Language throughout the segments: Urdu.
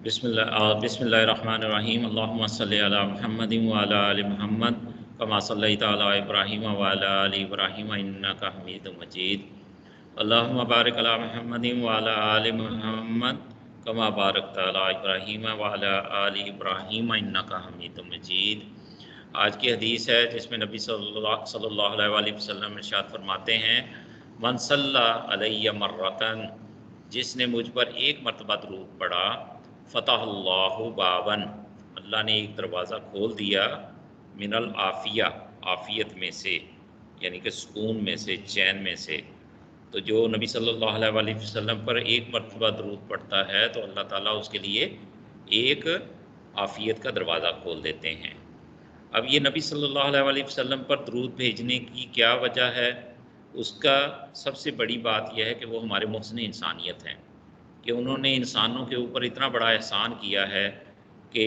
بسم اللہ الرحمن الرحیم اللہم صلی علی محمد وعلی آل محمد کما صلیت علی ابراہیم وعلی آل ابراہیم انک حمید مجید اللہم بارک علی محمد وعلی آل محمد کما بارکت علی ابراہیم وعلی آل ابراہیم انک حمید مجید۔ آج کی حدیث ہے جس میں نبی صلی اللہ علیہ وآلہ وسلم ارشاد فرماتے ہیں، من صلی علی مرتن، جس نے مجھ پر ایک مرتبہ درود پڑھا، فتح اللہ بابن، اللہ نے ایک دروازہ کھول دیا، من العافیہ، عافیت میں سے، یعنی کہ سکون میں سے، چین میں سے۔ تو جو نبی صلی اللہ علیہ وآلہ وسلم پر ایک مرتبہ درود پڑھتا ہے تو اللہ تعالیٰ اس کے لیے ایک عافیت کا دروازہ کھول دیتے ہیں۔ اب یہ نبی صلی اللہ علیہ وآلہ وسلم پر درود بھیجنے کی کیا وجہ ہے؟ اس کا سب سے بڑی بات یہ ہے کہ وہ ہمارے محسن انسانیت ہیں، کہ انہوں نے انسانوں کے اوپر اتنا بڑا احسان کیا ہے کہ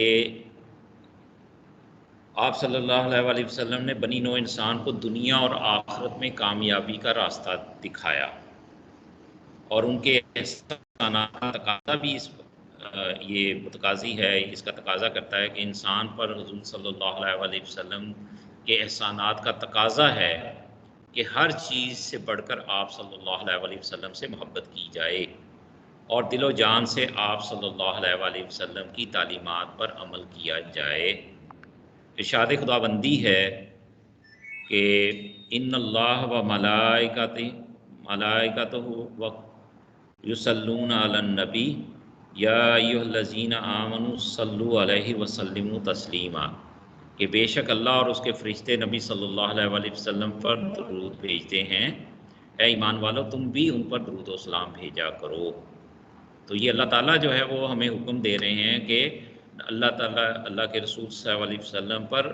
آپ صلی اللہ علیہ وآلہ وسلم نے بنی نوع انسان کو دنیا اور آخرت میں کامیابی کا راستہ دکھایا، اور ان کے احسانات کا تقاضا بھی یہ متقاضی ہے، اس کا تقاضا کرتا ہے کہ انسان پر حضور صلی اللہ علیہ وآلہ وسلم کے احسانات کا تقاضا ہے کہ ہر چیز سے بڑھ کر آپ صلی اللہ علیہ وآلہ وسلم سے محبت کی جائے اور دل و جان سے آپ صلی اللہ علیہ وآلہ وسلم کی تعلیمات پر عمل کیا جائے۔ ارشاد خداوندی ہے کہ ان اللہ و ملائکتہ و یصلون علی النبی یا ایھا الذین آمنوا صلوا علیہ وسلموا تسلیما، کہ بے شک اللہ اور اس کے فرشتے نبی صلی اللہ علیہ وآلہ وسلم پر درود بھیجتے ہیں، اے ایمان والو تم بھی ان پر درود و سلام بھیجا کرو۔ تو یہ اللہ تعالیٰ جو ہے وہ ہمیں حکم دے رہے ہیں کہ اللہ تعالیٰ، اللہ کے رسول صلی اللہ علیہ وسلم پر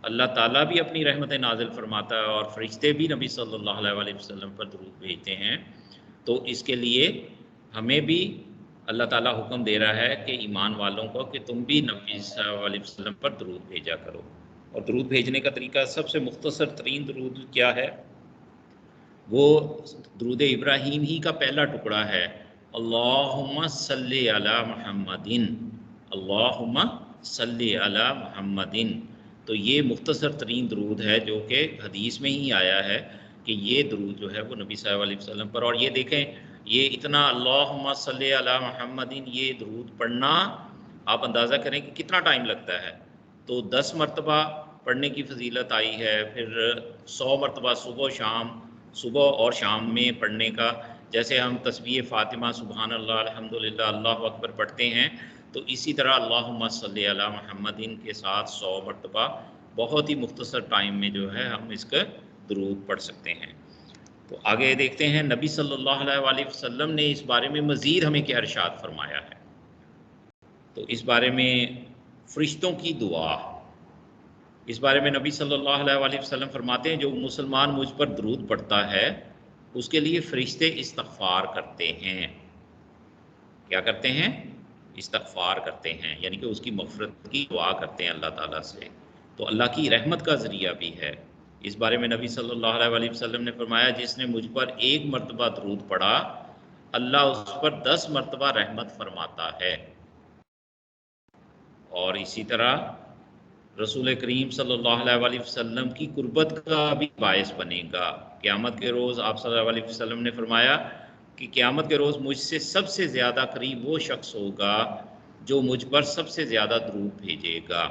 اللہ تعالیٰ بھی اپنی رحمت نازل فرماتا ہے اور فرشتے بھی نبی صلی اللہ علیہ وآلہ وسلم پر درود بھیجتے ہیں۔ تو اس کے لیے ہمیں بھی اللہ تعالیٰ حکم دے رہا ہے کہ ایمان والوں کو کہ تم بھی نبی صلی اللہ علیہ وسلم پر درود بھیجا کرو۔ اور درود بھیجنے کا طریقہ سب سے مختصر ترین درود کیا ہے؟ وہ درود ابراہیم ہی کا پہلا ٹکڑا ہے، اللہم صلی علی محمد، اللہم صلی علی محمد۔ تو یہ مختصر ترین درود ہے جو کہ حدیث میں ہی آیا ہے کہ یہ درود جو ہے وہ نبی صلی اللہ علیہ وسلم پر، اور یہ دیکھیں یہ اتنا اللہم صلی علی محمد یہ درود پڑھنا آپ اندازہ کریں کہ کتنا ٹائم لگتا ہے۔ تو 10 مرتبہ پڑھنے کی فضیلت آئی ہے، پھر 100 مرتبہ صبح اور شام میں پڑھنے کا، جیسے ہم تسبیح فاطمہ سبحان اللہ الحمدللہ اللہ اکبر پڑھتے ہیں، تو اسی طرح اللہم صلی علی محمد کے ساتھ 100 مرتبہ بہت ہی مختصر ٹائم میں جو ہے ہم اس کا درود پڑھ سکتے ہیں۔ تو آگے دیکھتے ہیں نبی صلی اللہ علیہ وآلہ وسلم نے اس بارے میں مزید ہمیں کیا ارشاد فرمایا ہے۔ تو اس بارے میں فرشتوں کی دعا، اس بارے میں نبی صلی اللہ علیہ وآلہ وسلم فرماتے ہیں جو مسلمان مجھ پر درود پڑھتا ہے اس کے لیے فرشتے استغفار کرتے ہیں۔ کیا کرتے ہیں؟ استغفار کرتے ہیں، یعنی کہ اس کی مغفرت کی دعا کرتے ہیں اللہ تعالیٰ سے، تو اللہ کی رحمت کا ذریعہ بھی ہے۔ اس بارے میں نبی صلی اللہ علیہ وآلہ وسلم نے فرمایا جس نے مجھ پر ایک مرتبہ درود پڑھا اللہ اس پر 10 مرتبہ رحمت فرماتا ہے۔ اور اسی طرح رسول کریم صلی اللہ علیہ وآلہ وسلم کی قربت کا بھی باعث بنے گا۔ قیامت کے روز آپ صلی اللہ علیہ وسلم نے فرمایا کہ قیامت کے روز مجھ سے سب سے زیادہ قریب وہ شخص ہوگا جو مجھ پر سب سے زیادہ درود بھیجے گا۔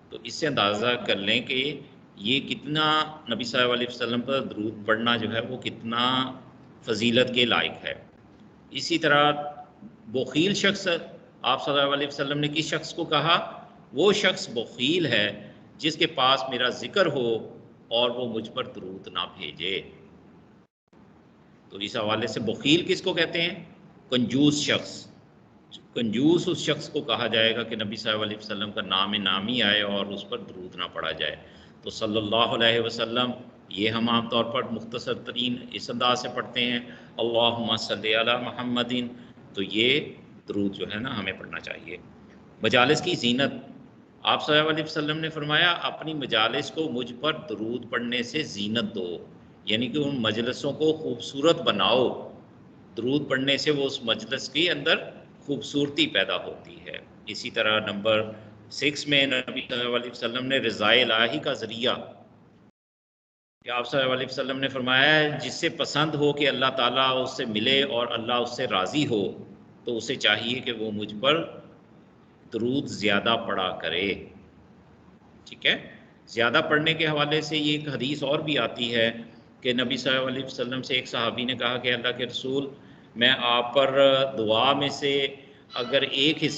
تو اس سے اندازہ کر لیں کہ یہ کتنا نبی صلی اللہ علیہ وسلم پر درود پڑھنا جو ہے وہ کتنا فضیلت کے لائق ہے۔ اسی طرح بخیل شخص، آپ صلی اللہ علیہ وسلم نے کس شخص کو کہا؟ وہ شخص بخیل ہے جس کے پاس میرا ذکر ہو اور وہ مجھ پر درود نہ بھیجے۔ تو اس حوالے سے بخیل کس کو کہتے ہیں؟ کنجوس شخص۔ کنجوس اس شخص کو کہا جائے گا کہ نبی صلی اللہ علیہ وسلم کا نام نامی آئے اور اس پر درود نہ پڑھا جائے۔ تو صلی اللہ علیہ وسلم یہ ہم عام طور پر مختصر ترین اس انداز سے پڑھتے ہیں اللہم صلی علی محمد، تو یہ درود جو ہے نا ہمیں پڑھنا چاہیے۔ مجالس کی زینت، آپ صلی اللہ علیہ وسلم نے فرمایا اپنی مجالس کو مجھ پر درود پڑھنے سے زینت دو، یعنی کہ ان مجلسوں کو خوبصورت بناؤ۔ درود پڑھنے سے وہ اس مجلس کے اندر خوبصورتی پیدا ہوتی ہے۔ اسی طرح نمبر 6 میں نبی صلی اللہ علیہ وسلم نے رضائے الہی کا ذریعہ کہ آپ صلی اللہ علیہ وسلم نے فرمایا ہے جس سے پسند ہو کہ اللہ تعالیٰ اس سے ملے اور اللہ اس سے راضی ہو تو اسے چاہیے کہ وہ مجھ پر درود زیادہ پڑھا کرے۔ ٹھیک ہے، زیادہ پڑھنے کے حوالے سے یہ ایک حدیث اور بھی آتی ہے کہ نبی صلی اللہ علیہ وسلم سے ایک صحابی نے کہا کہ اللہ کے رسول، میں آپ پر دعا میں سے اگر ایک حصہ